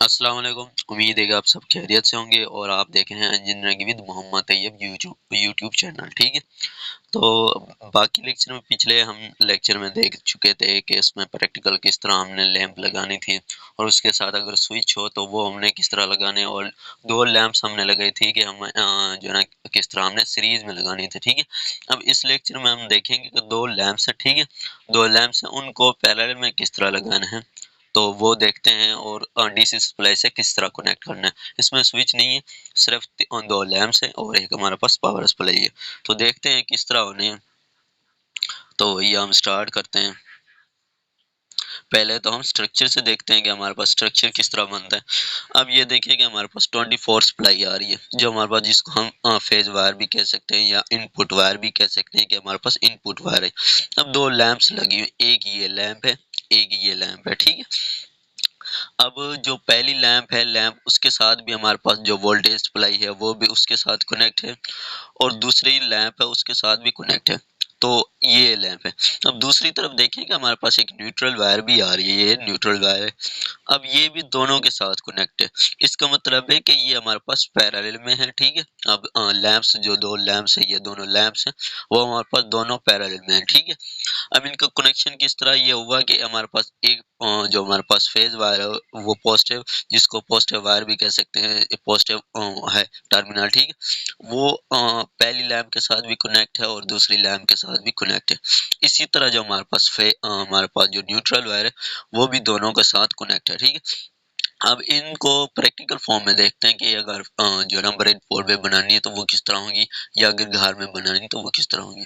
अस्सलाम वालेकुम। उम्मीद है कि आप सब खैरियत से होंगे और आप देख रहे हैं engineering with Mohammad Tayyab YouTube channel. ठीक है, तो बाकी लेक्चर में पिछले हम लेक्चर में देख चुके थे कि इसमें प्रैक्टिकल किस तरह हमने लैंप लगानी थी और उसके साथ अगर स्विच हो तो वो हमने किस तरह लगाने, और दो लैंप्स हमने लगाई थी कि हम जो है ना किस तरह हमने सीरीज में लगानी थी। ठीक है, अब इस लेक्चर में हम देखेंगे कि दो लैंप्स है। ठीक है, दो लैंप्स है, उनको पैरेलल में किस तरह लगाना है तो वो देखते हैं, और डीसी सप्लाई से किस तरह कनेक्ट करना है। इसमें स्विच नहीं है, सिर्फ दो लैंप्स हैं और एक हमारे पास पावर सप्लाई है। तो देखते हैं किस तरह होने हैं। तो ये हम स्टार्ट करते हैं। पहले तो हम स्ट्रक्चर से देखते हैं कि हमारे पास स्ट्रक्चर किस तरह बनता है। अब ये देखिए कि हमारे पास 24 सप्लाई आ रही है, जो हमारे पास, जिसको हम फेज वायर भी कह सकते हैं या इनपुट वायर भी कह सकते हैं कि हमारे पास इनपुट वायर है। अब दो लैंप्स लगी हुई, एक ये लैंप है, एक ये लैंप है। ठीक है, अब जो पहली लैंप है, लैंप उसके साथ भी हमारे पास जो वोल्टेज सप्लाई है वो भी उसके साथ कनेक्ट है, और दूसरी लैंप है उसके साथ भी कनेक्ट है। तो ये लैंप है। अब दूसरी तरफ देखें कि हमारे पास एक न्यूट्रल वायर भी आ रही है, ये न्यूट्रल वायर है। अब ये भी दोनों के साथ कनेक्ट है। इसका मतलब है कि ये हमारे पास पैरेलल में है। ठीक है, अब लैंप्स, जो दो लैंप्स है, ये दोनों लैंप्स हैं, वो हमारे पास दोनों पैरेलल में है। ठीक है, अब इनका कनेक्शन किस तरह ये हुआ कि हमारे पास एक जो हमारे पास फेज वायर है वो पॉजिटिव, जिसको पॉजिटिव वायर भी कह सकते हैं, पॉजिटिव है टर्मिनल। ठीक है, वो पहली लैंप के साथ भी कनेक्ट है और दूसरी लैंप के साथ भी कनेक्ट है। इसी तरह जो हमारे पास हमारे पास जो न्यूट्रल वायर है वो भी दोनों के साथ कनेक्ट है। ठीक है, अब इनको प्रैक्टिकल फॉर्म में देखते हैं कि अगर जो ना ब्रेड बोर्ड पे बनानी है तो वो किस तरह होगी, या अगर घर में बनानी है तो वो किस तरह होगी।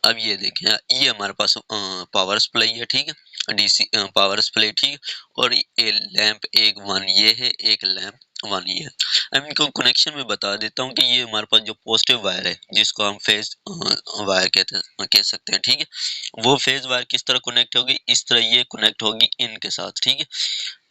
अब ये देखें, ये हमारे पास पावर सप्लाई है। ठीक है, डीसी पावर सप्लाई। ठीक है, और ये लैंप एक वन ये है, एक लैंप वन ये है। अब इनको कनेक्शन में बता देता हूँ कि ये हमारे पास जो पॉजिटिव वायर है, जिसको हम फेज वायर कह सकते हैं। ठीक है, वो फेज वायर किस तरह कनेक्ट होगी, इस तरह ये कनेक्ट होगी इनके साथ। ठीक है,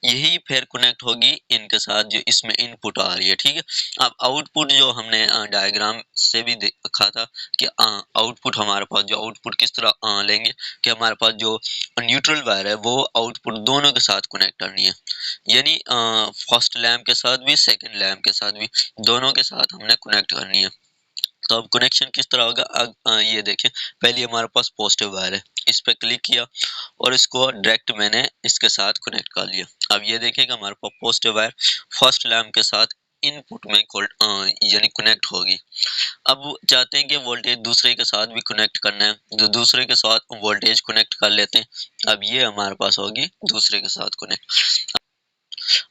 यही फिर कनेक्ट होगी इनके साथ जो इसमें इनपुट आ रही है। ठीक है, अब आउटपुट जो हमने डायग्राम से भी देखा था कि आउटपुट हमारे पास, जो आउटपुट किस तरह लेंगे कि हमारे पास जो न्यूट्रल वायर है वो आउटपुट दोनों के साथ कनेक्ट करनी है, यानी फर्स्ट लैंप के साथ भी सेकंड लैंप के साथ भी, दोनों के साथ हमने कनेक्ट करनी है। तो अब कनेक्शन किस तरह होगा, ये देखें, पहले हमारे पास पॉजिटिव वायर है, इस पर क्लिक किया और इसको डायरेक्ट मैंने इसके साथ कनेक्ट कर लिया। अब ये देखें कि हमारे पास पॉजिटिव वायर फर्स्ट लैंप के साथ इनपुट में यानी कनेक्ट होगी। अब वो चाहते हैं कि वोल्टेज दूसरे के साथ भी कनेक्ट करना है, जो दूसरे के साथ वोल्टेज कनेक्ट कर लेते हैं। अब ये हमारे पास होगी दूसरे के साथ कनेक्ट।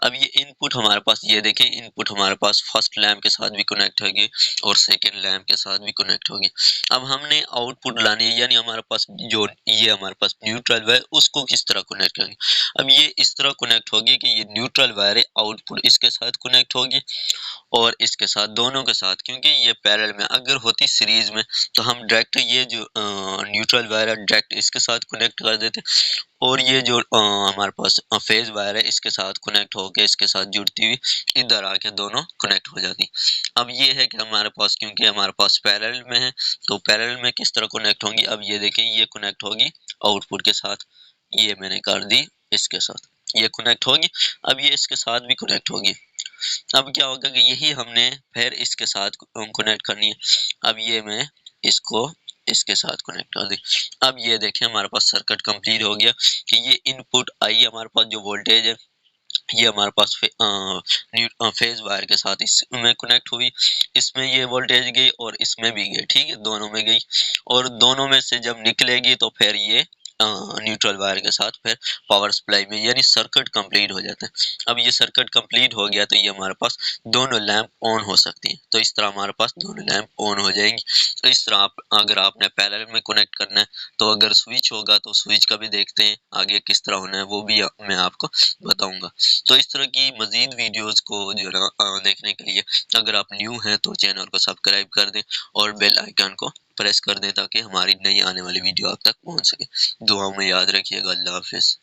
अब ये इनपुट हमारे पास, ये देखें, इनपुट हमारे पास फर्स्ट लैंप के साथ भी कनेक्ट होगी और सेकंड लैंप के साथ भी कनेक्ट होगी। अब हमने आउटपुट लानी है, यानी हमारे पास जो ये हमारे पास न्यूट्रल वायर, उसको किस तरह कनेक्ट करेंगे। अब ये इस तरह कनेक्ट होगी कि ये न्यूट्रल वायर है, आउटपुट इसके साथ कनेक्ट होगी और इसके साथ, दोनों के साथ, क्योंकि ये पैरेलल में, अगर होती सीरीज में तो हम डायरेक्ट ये जो न्यूट्रल वायर है डायरेक्ट इसके साथ कनेक्ट कर देते, और ये जो हमारे पास फेज वायर है इसके साथ कनेक्ट होके इसके साथ जुड़ती हुई इधर आके दोनों कनेक्ट हो जाती। अब ये है कि हमारे पास, क्योंकि हमारे पास पैरेलल में है, तो पैरेलल में किस तरह कनेक्ट होंगी। अब ये देखें, ये कनेक्ट होगी आउटपुट के साथ, ये मैंने कर दी इसके साथ, ये कनेक्ट होगी। अब ये इसके साथ भी कनेक्ट होगी। अब क्या होगा कि यही हमने फिर इसके साथ कनेक्ट करनी है। अब ये मैं इसको इसके साथ कनेक्ट कर दी। अब ये देखें, हमारे पास सर्किट कंप्लीट हो गया कि ये इनपुट आई, हमारे पास जो वोल्टेज है ये हमारे पास फेज वायर के साथ इसमें कनेक्ट हुई, इसमें ये वोल्टेज गई और इसमें भी गई। ठीक है, दोनों में गई, और दोनों में से जब निकलेगी तो फिर ये न्यूट्रल वायर के साथ फिर पावर सप्लाई में, यानी सर्किट कंप्लीट हो जाता है। अब ये सर्किट कंप्लीट हो गया तो ये हमारे पास दोनों लैंप ऑन हो सकती हैं। तो इस तरह हमारे पास दोनों लैंप ऑन हो जाएंगी। तो इस तरह अगर आपने पैरेलल में कनेक्ट करना है तो अगर स्विच होगा तो स्विच का भी देखते हैं आगे किस तरह होना है, वो भी मैं आपको बताऊंगा। तो इस तरह की मजीद वीडियोस को जो है ना देखने के लिए अगर आप न्यू हैं तो चैनल को सब्सक्राइब कर दें और बेल आइकन को प्रेस कर दें ताकि हमारी नई आने वाली वीडियो आप तक पहुंच सके। दुआओं में याद रखिएगा। अल्लाह हाफिज़।